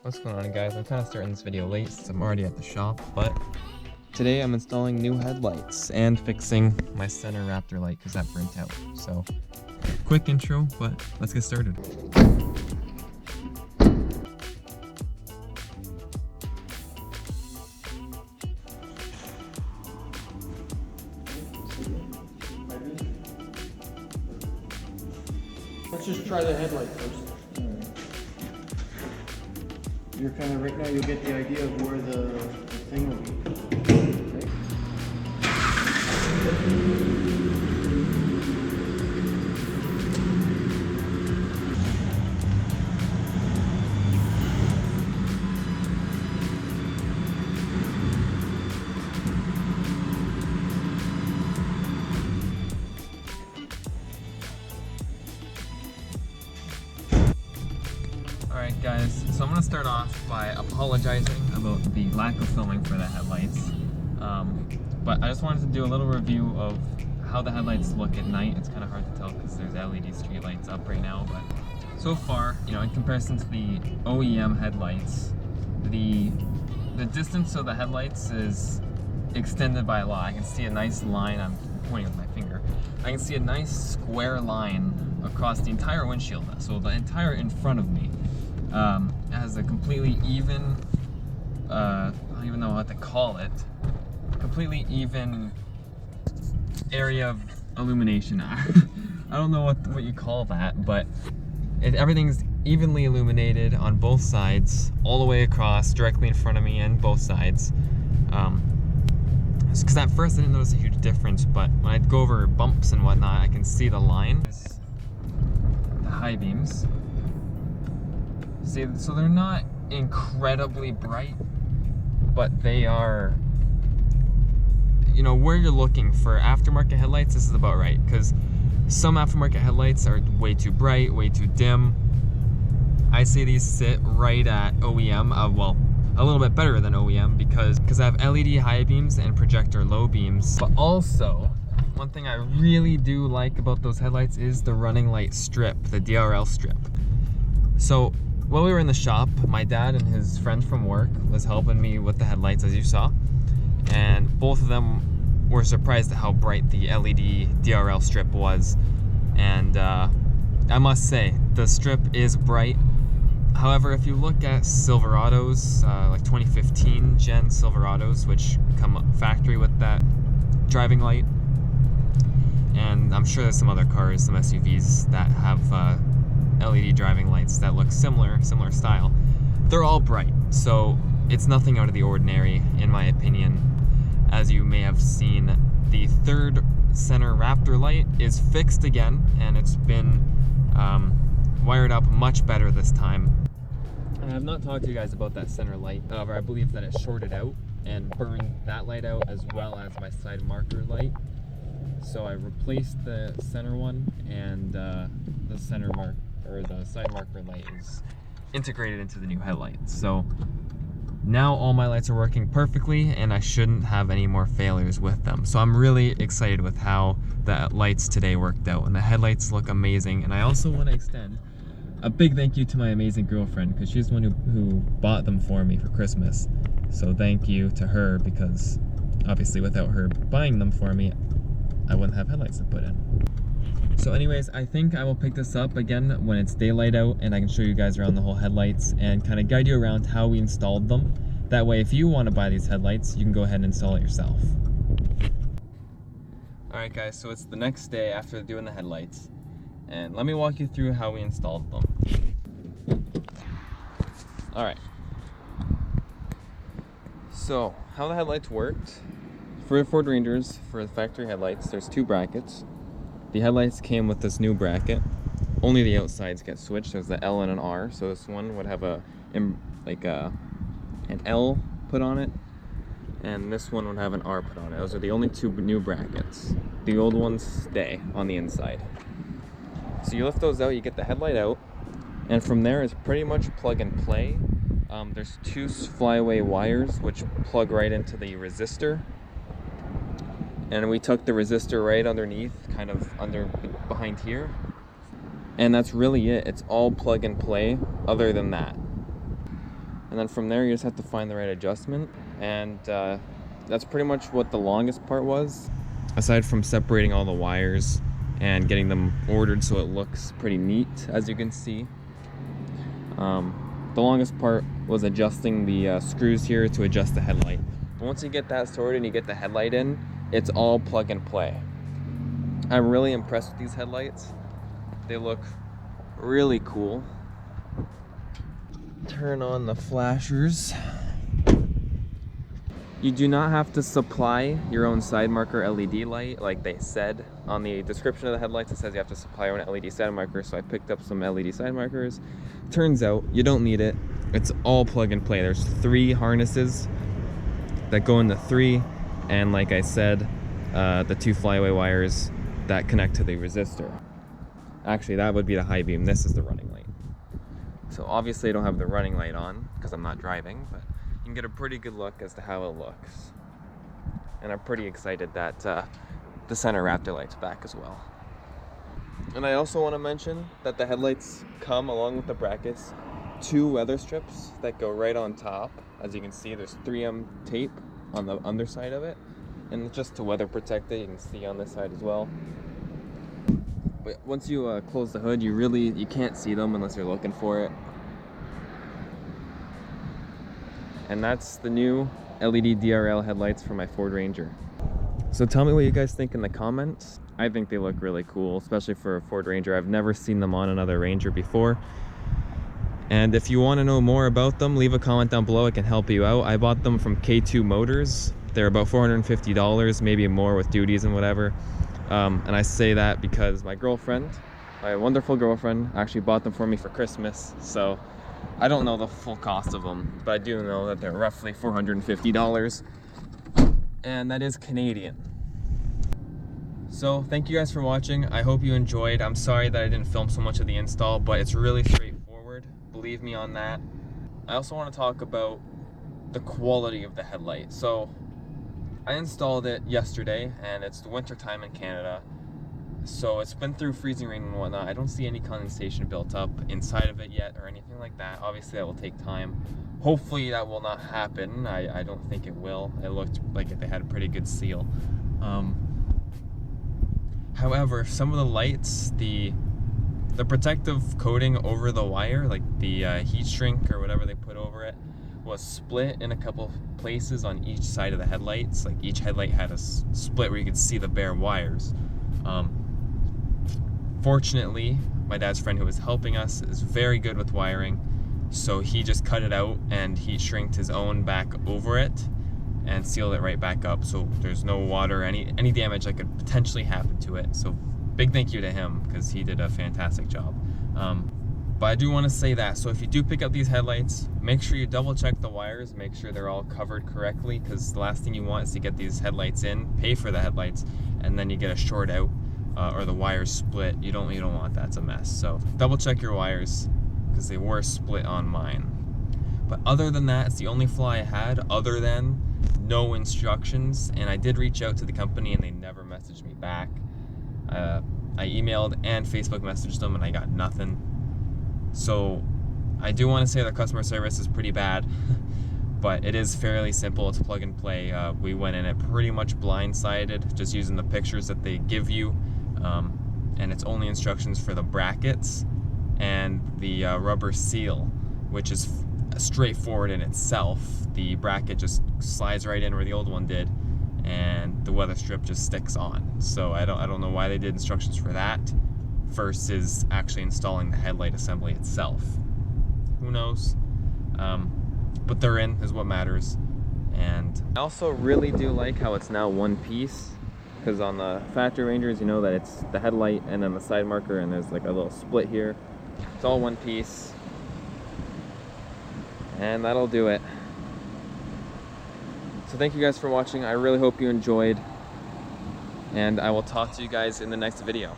What's going on, guys? I'm kind of starting this video late since I'm already at the shop, but today I'm installing new headlights and fixing my center Raptor light because that burnt out. So, quick intro, but let's get started. Let's just try the headlight first. You're kind of right now. You'll get the idea of where the thing will be. Okay. Alright guys, so I'm going to start off by apologizing about the lack of filming for the headlights. But I just wanted to do a little review of how the headlights look at night. It's kind of hard to tell because there's LED street lights up right now, but so far, you know, in comparison to the OEM headlights, the distance of the headlights is extended by a lot. I can see a nice line. I'm pointing with my finger. I can see a nice square line across the entire windshield. So the entire in front of me has a completely even, I don't even know what to call it, completely even area of illumination. I don't know what you call that, but everything's evenly illuminated on both sides, all the way across, directly in front of me and both sides. Because at first I didn't notice a huge difference, but when I go over bumps and whatnot, I can see the line. The high beams. See, so they're not incredibly bright, but they are, you know, where you're looking for aftermarket headlights, this is about right. Because some aftermarket headlights are way too bright, way too dim. I say these sit right at OEM, well, a little bit better than OEM because I have LED high beams and projector low beams. But also, one thing I really do like about those headlights is the running light strip, the DRL strip. So while we were in the shop, my dad and his friend from work was helping me with the headlights, as you saw, and both of them were surprised at how bright the LED DRL strip was. And I must say, the strip is bright. However, if you look at Silverados, like 2015 gen Silverados, which come factory with that driving light, and I'm sure there's some other cars, some SUVs that have LED driving lights that look similar style, they're all bright. So it's nothing out of the ordinary, in my opinion. As you may have seen, the third center Raptor light is fixed again, and it's been wired up much better this time. I have not talked to you guys about that center light. However, I believe that it shorted out and burned that light out as well as my side marker light. So I replaced the center one, and the side marker light is integrated into the new headlights. So now all my lights are working perfectly, and I shouldn't have any more failures with them. So I'm really excited with how the lights today worked out, and the headlights look amazing. And I also want to extend a big thank you to my amazing girlfriend, because she's the one who bought them for me for Christmas. So thank you to her, because obviously without her buying them for me, I wouldn't have headlights to put in. So anyways, I think I will pick this up again when it's daylight out, and I can show you guys around the whole headlights and kind of guide you around how we installed them. That way, if you want to buy these headlights, you can go ahead and install it yourself. Alright guys, so it's the next day after doing the headlights, and let me walk you through how we installed them. Alright. So, how the headlights worked. For Ford Rangers, for the factory headlights, there's two brackets. The headlights came with this new bracket. Only the outsides get switched. There's the L and an R. So this one would have an L put on it, and this one would have an R put on it. Those are the only two new brackets. The old ones stay on the inside. So you lift those out, you get the headlight out, and from there it's pretty much plug and play. There's two flyaway wires which plug right into the resistor. And we took the resistor right underneath, kind of behind here. And that's really it. It's all plug and play other than that. And then from there, you just have to find the right adjustment. And that's pretty much what the longest part was. Aside from separating all the wires and getting them ordered so it looks pretty neat, as you can see. The longest part was adjusting the screws here to adjust the headlight. But once you get that sorted and you get the headlight in, it's all plug and play. I'm really impressed with these headlights. They look really cool. Turn on the flashers. You do not have to supply your own side marker LED light like they said. On the description of the headlights, it says you have to supply your own LED side marker, so I picked up some LED side markers. Turns out you don't need it. It's all plug and play. There's 3 harnesses that go into 3, and like I said, the 2 flyaway wires that connect to the resistor. Actually, that would be the high beam. This is the running light. So obviously I don't have the running light on because I'm not driving, but you can get a pretty good look as to how it looks. And I'm pretty excited that the center Raptor light's back as well. And I also want to mention that the headlights come along with the brackets 2 weather strips that go right on top. As you can see, there's 3M tape on the underside of it, and just to weather protect it, you can see on this side as well. But once you close the hood, you can't see them unless you're looking for it. And that's the new LED DRL headlights for my Ford Ranger. So tell me what you guys think in the comments. I think they look really cool, especially for a Ford Ranger. I've never seen them on another Ranger before. And if you want to know more about them, leave a comment down below. I can help you out. I bought them from K2 Motors. They're about $450, maybe more with duties and whatever. And I say that because my girlfriend, my wonderful girlfriend, actually bought them for me for Christmas. So I don't know the full cost of them, but I do know that they're roughly $450. And that is Canadian. So thank you guys for watching. I hope you enjoyed. I'm sorry that I didn't film so much of the install, but it's really straightforward. Believe me on that. I also want to talk about the quality of the headlight. So I installed it yesterday, and it's the winter time in Canada, so it's been through freezing rain and whatnot. I don't see any condensation built up inside of it yet or anything like that. Obviously that will take time. Hopefully that will not happen. I don't think it will. It looked like they had a pretty good seal. However, some of the lights, the protective coating over the wire, like the heat shrink or whatever they put over it, was split in a couple places on each side of the headlights. Like each headlight had a split where you could see the bare wires. Fortunately, my dad's friend who was helping us is very good with wiring, so he just cut it out and heat shrinked his own back over it and sealed it right back up, so there's no water, any damage that could potentially happen to it. So big thank you to him because he did a fantastic job. But I do want to say that, so if you do pick up these headlights, make sure you double check the wires, make sure they're all covered correctly, because the last thing you want is to get these headlights in, pay for the headlights, and then you get a short out or the wires split. You don't want that. It's a mess. So double check your wires because they were split on mine. But other than that, it's the only flaw I had, other than no instructions. And I did reach out to the company and they never messaged me back. I emailed and Facebook messaged them and I got nothing. So I do want to say their customer service is pretty bad, but it is fairly simple. It's plug and play. We went in it pretty much blindsided, just using the pictures that they give you. And it's only instructions for the brackets and the rubber seal, which is straightforward in itself. The bracket just slides right in where the old one did, and the weather strip just sticks on. So I don't know why they did instructions for that versus actually installing the headlight assembly itself. Who knows? But they're in is what matters. And I also really do like how it's now one piece, because on the factory Rangers, you know that it's the headlight and then the side marker, and there's like a little split here. It's all one piece, and that'll do it. So thank you guys for watching. I really hope you enjoyed, and I will talk to you guys in the next video.